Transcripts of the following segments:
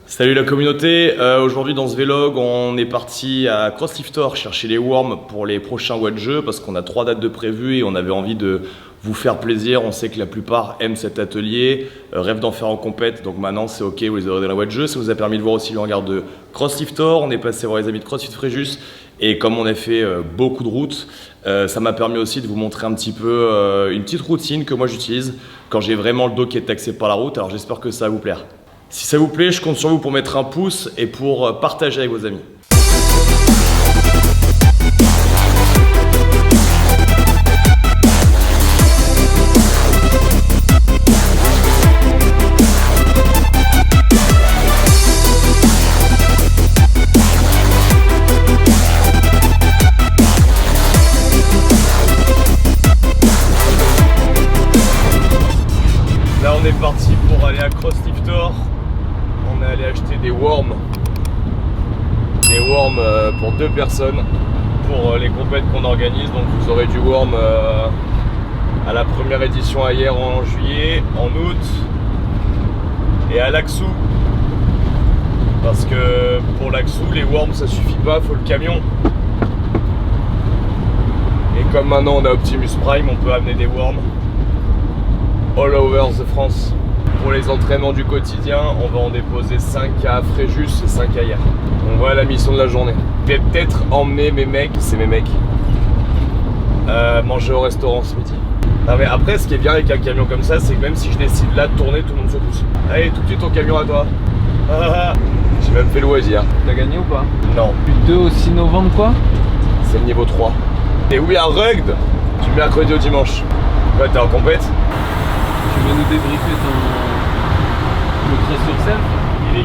Salut la communauté, aujourd'hui dans ce vlog on est parti à CrossLifter chercher les worms pour les prochains watts jeux parce qu'on a 3 dates de prévues et on avait envie de vous faire plaisir. On sait que la plupart aiment cet atelier, rêvent d'en faire en compète, donc maintenant c'est ok, vous les aurez dans la watts jeu. Ça vous a permis de voir aussi le hangar de CrossLifter, on est passé voir les amis de CrossFit Fréjus et comme on a fait beaucoup de routes, ça m'a permis aussi de vous montrer un petit peu une petite routine que moi j'utilise quand j'ai vraiment le dos qui est taxé par la route. Alors j'espère que ça va vous plaire. Si ça vous plaît, je compte sur vous pour mettre un pouce et pour partager avec vos amis. Là, on est parti pour aller à CrossLifter. On est allé acheter des worms. Des worms pour 2 personnes pour les compètes qu'on organise. Donc vous aurez du worm à la première édition à hier en juillet, en août et à l'Axou. Parce que pour l'Axou, les worms ça suffit pas, faut le camion. Et comme maintenant on a Optimus Prime, on peut amener des worms all over the France. Pour les entraînements du quotidien, on va en déposer 5 à Fréjus et 5 à hier. On voit la mission de la journée. Je vais peut-être emmener mes mecs, c'est mes mecs, manger au restaurant ce midi. Non mais après, ce qui est bien avec un camion comme ça, c'est que même si je décide là de tourner, tout le monde se pousse. Allez, tout de suite ton camion à toi. J'ai même fait le loisir. T'as gagné ou pas? Non. Du 2 au 6 novembre quoi? C'est le niveau 3. Et oui, un rugged du mercredi au dimanche. Ouais, t'es en compète? Tu veux nous débriefer le trait sur self? Il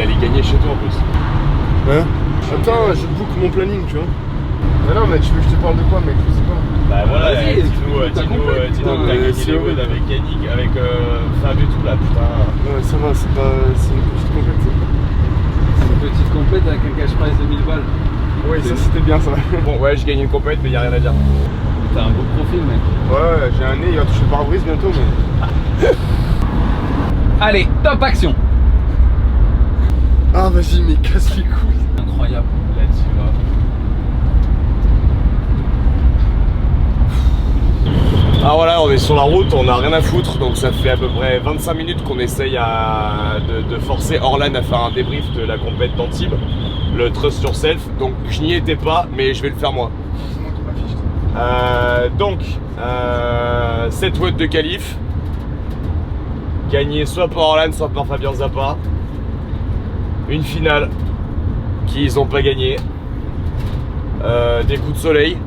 allait gagner chez toi en plus. Hein? Attends, je book mon planning, tu vois. Mais non, mais tu veux que je te parle de quoi, mec? Je sais pas. Bah voilà, vas-y, dis-nous que t'as gagné les WOD avec Yannick, avec Fab et tout là, putain. Ouais, ça va, c'est pas. C'est une petite compète. C'est une petite compète avec un cash prize de 1000 balles. Oui, ça c'était bien ça. Bon, ouais, j'ai gagné une compète, mais y'a rien à dire. T'as un beau profil, mec. Ouais, j'ai un nez, il va toucher le pare-brise bientôt, mais. Allez, top action! Ah, vas-y, mais casse les couilles. Incroyable. Là, tu vas. Ah voilà, on est sur la route, on a rien à foutre, donc ça fait à peu près 25 minutes qu'on essaye de forcer Orlan à faire un débrief de la compète d'Antibes, le Trust Yourself, donc je n'y étais pas, mais je vais le faire moi. C'est moi qui m'affiche. 7 watts de qualif, gagné soit par Orlan, soit par Fabien Zappa, une finale qu'ils n'ont pas gagné, des coups de soleil,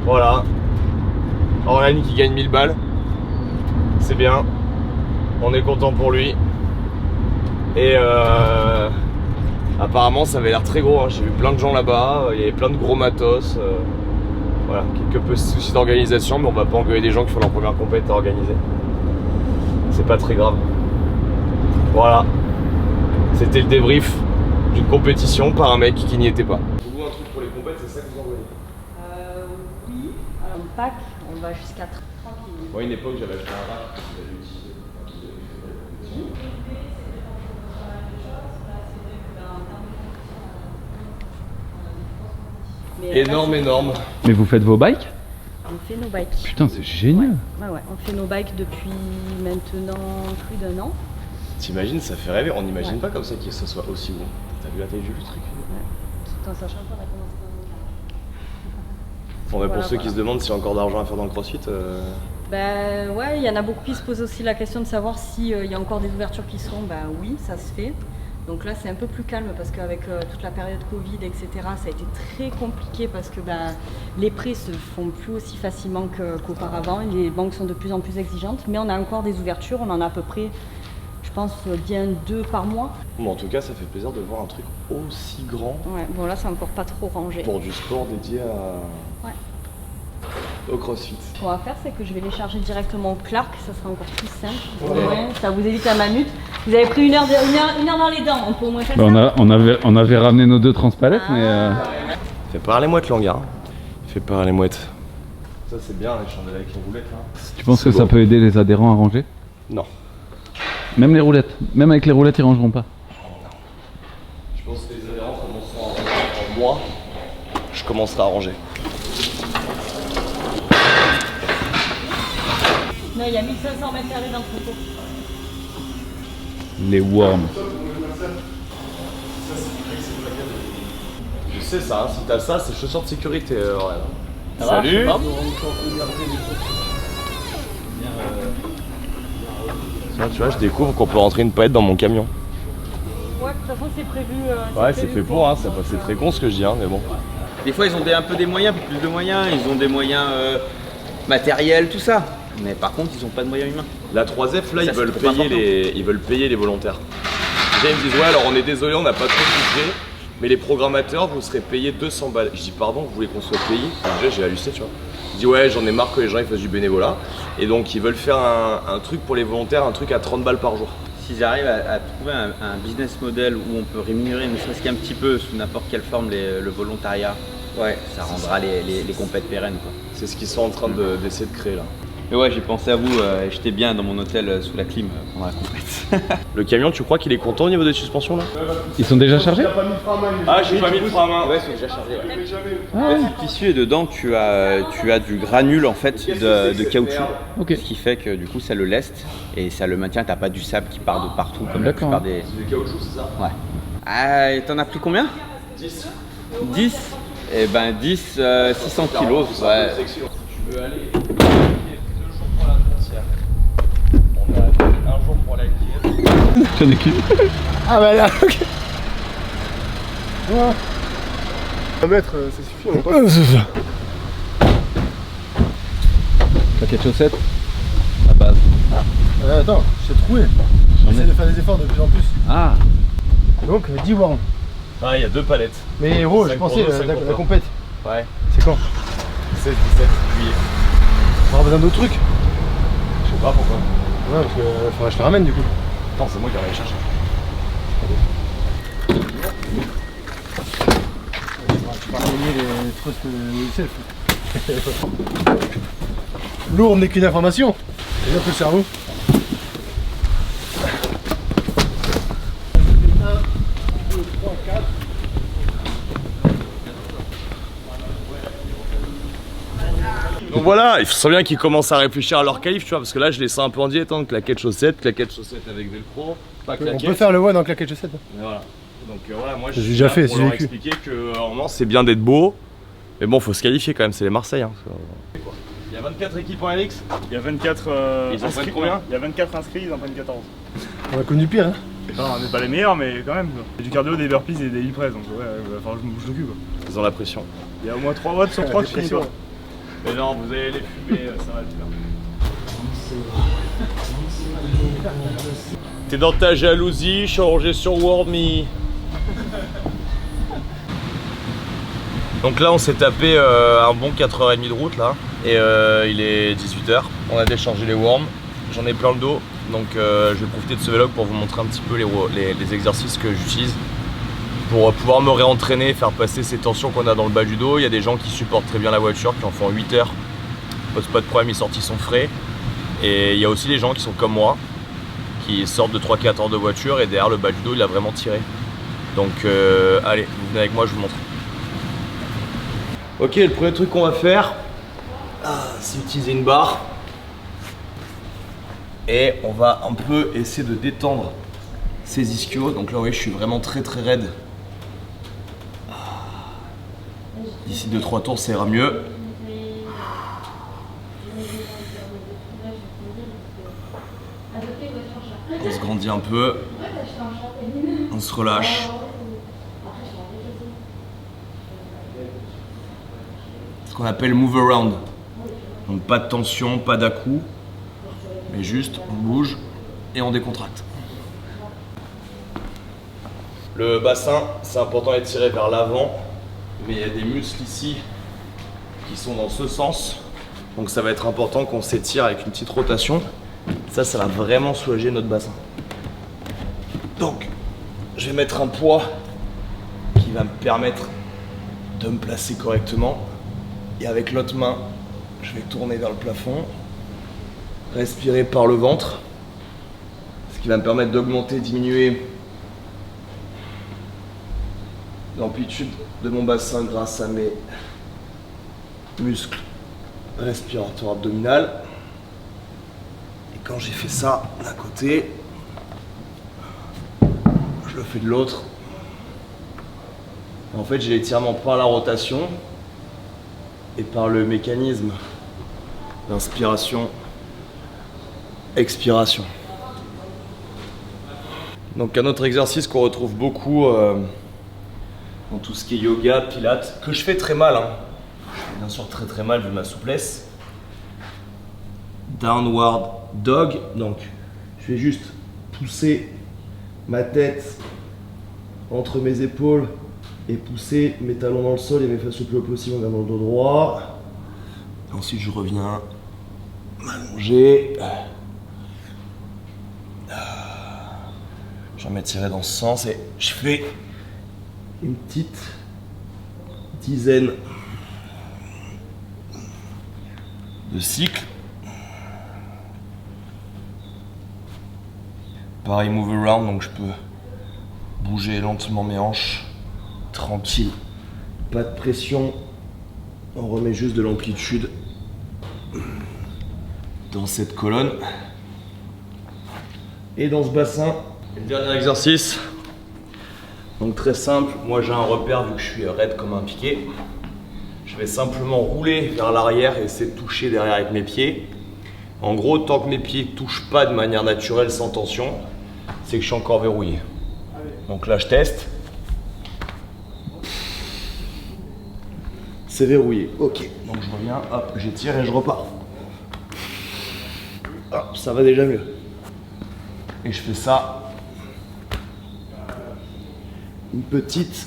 voilà. Orlan qui gagne 1000 balles, c'est bien, on est content pour lui. Et apparemment ça avait l'air très gros, hein. J'ai vu plein de gens là-bas, il y avait plein de gros matos. Voilà, quelques petits soucis d'organisation, mais on va pas engueuler des gens qui font leur première compète à organiser. C'est pas très grave. Voilà, c'était le débrief d'une compétition par un mec qui n'y était pas. Vous un truc pour les compètes, c'est ça que vous envoyez? Oui, on pack, on va jusqu'à 30 minutes. Moi, à une époque, j'avais acheté un rack que j'avais utilisé. Énorme. Mais vous faites vos bikes? On fait nos bikes. Putain, c'est génial! Ouais, on fait nos bikes depuis maintenant plus d'1 an. T'imagines, ça fait rêver. On n'imagine Ouais. pas comme ça que ça soit aussi bon. T'as vu la taille du truc? Tout en sachant qu'on a commencé dans Bon, bah, pour ceux qui se demandent s'il y a encore d'argent à faire dans le CrossFit, Ben ouais, il y en a beaucoup qui se posent aussi la question de savoir s'il y a encore des ouvertures qui seront. Ben oui, ça se fait. Donc là, c'est un peu plus calme parce qu'avec toute la période Covid, etc., ça a été très compliqué parce que les prêts se font plus aussi facilement qu'auparavant. Les banques sont de plus en plus exigeantes, mais on a encore des ouvertures. On en a à peu près, je pense, bien 2 par mois. bon, en tout cas, ça fait plaisir de voir un truc aussi grand Ouais, bon là, c'est encore pas trop rangé. pour du sport dédié à... Ouais. au CrossFit. Ce qu'on va faire, c'est que je vais les charger directement au Clark, ça sera encore plus simple. Ouais, ça vous évite la minute. Vous avez pris une heure dans les dents, on peut au moins faire ça. On avait ramené nos 2 transpalettes, mais. Fais pas les mouettes, l'hangar. Fais pas les mouettes. Ça, c'est bien, les chandelles avec les roulettes là. Tu penses que ça peut aider les adhérents à ranger? Non. Même les roulettes. Même avec les roulettes, ils rangeront pas. je commencerai à ranger. Non, il y a 1500 mètres carrés d'entrepôt. Les worms. Tu sais ça, hein, si t'as ça, c'est chaussures de sécurité. Ouais. Salut. Ça, tu vois, je découvre qu'on peut rentrer une palette dans mon camion. Ouais, de toute façon, c'est prévu. Ouais, c'est fait pour, hein, c'est très con ce que je dis, hein, mais bon. Des fois, ils ont un peu des moyens, plus de moyens, ils ont des moyens matériels, tout ça. Mais par contre, ils n'ont pas de moyens humains. La 3F, là, Ça, ils veulent c'est important. payer les volontaires. Déjà, ils me disent, ouais, alors on est désolé, on n'a pas trop de budget, mais les programmateurs, vous serez payés 200 balles. Je dis, pardon, vous voulez qu'on soit payé? Déjà, j'ai halluciné, tu vois. Je dis, ouais, j'en ai marre que les gens ils fassent du bénévolat. Et donc, ils veulent faire un truc pour les volontaires, un truc à 30 balles par jour. S'ils arrivent à trouver un business model où on peut rémunérer ne serait-ce qu'un petit peu, sous n'importe quelle forme, le volontariat, ouais, ça rendra les compètes pérennes, quoi. C'est ce qu'ils sont en train d'essayer de créer là. Mais ouais, j'ai pensé à vous, j'étais bien dans mon hôtel sous la clim pendant la compète. Le camion, tu crois qu'il est content au niveau des suspensions là? Ils sont déjà chargés? Ah, j'ai pas mis le frein à main. Ouais, c'est déjà chargé. Ouais, c'est le tissu et dedans tu as du granule en fait de caoutchouc. Ok. Ce qui fait que du coup ça le leste et ça le maintient, t'as pas du sable qui part de partout comme la D'accord. plupart des. C'est du caoutchouc, c'est ça? Ouais. Ah, et t'en as pris combien? 10. 10? Eh ben 10, 600 kilos. Ouais. Tu veux aller 2 jours pour la frontière. On a 1 jour pour la Kiev. J'en ai qu'une. Ah bah là, ok. Ouais. 1 mètre, ça suffit, on va pas. C'est ça. Paquet de chaussettes. La base. Attends, je t'ai trouvé. J'essaie de faire des efforts de plus en plus. Ah. Donc 10 worms. Ah, il y a 2 palettes. Mais gros, je 5 pour pensais deux, 5 pour la toi. compète. Ouais. C'est quand? 16-17 juillet. On aura besoin d'autres trucs. Je sais pas pourquoi. Ouais, parce que faudrait que je te ramène du coup. Attends, c'est moi qui vais aller chercher. Tu vas gagner les trusts self. Lourd n'est qu'une information. J'ai un peu le cerveau. Donc voilà, il faut bien qu'ils commencent à réfléchir à leur qualif, tu vois, parce que là je les sens un peu en dilettante, claquette chaussette avec velcro, pas On claquette. peut faire le one en claquette chaussette. Et voilà. Donc voilà, moi J'ai suis déjà là fait, pour j'ai leur vécu. expliquer que normalement c'est bien d'être beau, mais bon faut se qualifier quand même, c'est les Marseillais. Hein. Il y a 24 équipes en LX. Il y a 24 Ils en inscrits. prennent combien? Il y a 24 inscrits, ils en prennent 14. On a connu pire, hein. Non, on n'est pas les meilleurs, mais quand même. Il y a du cardio, des burpees et des hip press, donc ouais, va falloir que je me bouge le cul, quoi. Ils ont la pression. Il y a au moins 3 watts sur 3 qui finissent pas. Mais non, vous allez les fumer, ça va le faire. T'es dans ta jalousie, changé sur Wormy. Donc là on s'est tapé un bon 4h30 de route là. Et il est 18h. On a déchargé les worms. J'en ai plein le dos. Donc je vais profiter de ce vlog pour vous montrer un petit peu les exercices que j'utilise pour pouvoir me réentraîner et faire passer ces tensions qu'on a dans le bas du dos. Il y a des gens qui supportent très bien la voiture, qui en font 8 heures. Pose pas de problème, ils sortent, ils sont frais. Et il y a aussi des gens qui sont comme moi, qui sortent de 3-4 heures de voiture et derrière le bas du dos il a vraiment tiré. Donc allez, vous venez avec moi, je vous montre. Ok, le premier truc qu'on va faire, c'est utiliser une barre. Et on va un peu essayer de détendre ces ischios. Donc là, vous voyez, je suis vraiment très raide. D'ici 2-3 tours, ça ira mieux. On se grandit un peu. On se relâche. Ce qu'on appelle move around. Donc pas de tension, pas d'à-coup. Mais juste, on bouge et on décontracte. Le bassin, c'est important d'être tiré vers l'avant, mais il y a des muscles ici qui sont dans ce sens. Donc ça va être important qu'on s'étire avec une petite rotation. Ça va vraiment soulager notre bassin. Donc, je vais mettre un poids qui va me permettre de me placer correctement. Et avec l'autre main, je vais tourner vers le plafond. Respirer par le ventre, ce qui va me permettre d'augmenter, diminuer l'amplitude de mon bassin grâce à mes muscles respiratoires abdominaux. Et quand j'ai fait ça d'un côté, je le fais de l'autre. En fait, j'ai l'étirement par la rotation et par le mécanisme d'inspiration, expiration. Donc un autre exercice qu'on retrouve beaucoup dans tout ce qui est yoga, pilates, que je fais très mal, hein. Je fais bien sûr très mal vu ma souplesse. Downward dog, donc je vais juste pousser ma tête entre mes épaules et pousser mes talons dans le sol et mes fesses le plus haut possible en gardant le dos droit. Ensuite je reviens m'allonger. Je vais m'étirer dans ce sens et je fais une petite dizaine de cycles. Pareil, move around, donc je peux bouger lentement mes hanches, tranquille, pas de pression, on remet juste de l'amplitude dans cette colonne et dans ce bassin. Et le dernier exercice, donc très simple, moi j'ai un repère vu que je suis raide comme un piquet. Je vais simplement rouler vers l'arrière et essayer de toucher derrière avec mes pieds. En gros, tant que mes pieds ne touchent pas de manière naturelle sans tension, c'est que je suis encore verrouillé. Donc là je teste. C'est verrouillé, ok. Donc je reviens, hop, j'étire et je repars. Hop, ça va déjà mieux. Et je fais ça une petite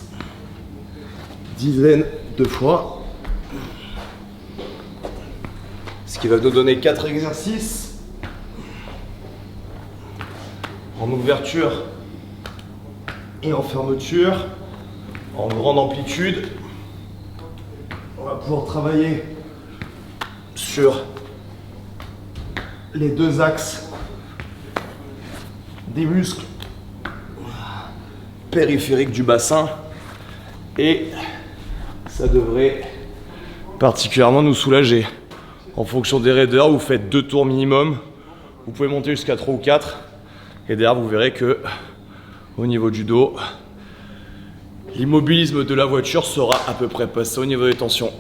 dizaine de fois. Ce qui va nous donner 4 exercices. En ouverture et en fermeture, en grande amplitude. On va pouvoir travailler sur les 2 axes des muscles périphériques du bassin et ça devrait particulièrement nous soulager. En fonction des raideurs, vous faites 2 tours minimum, vous pouvez monter jusqu'à 3 ou 4 et derrière vous verrez que au niveau du dos, l'immobilisme de la voiture sera à peu près passé au niveau des tensions.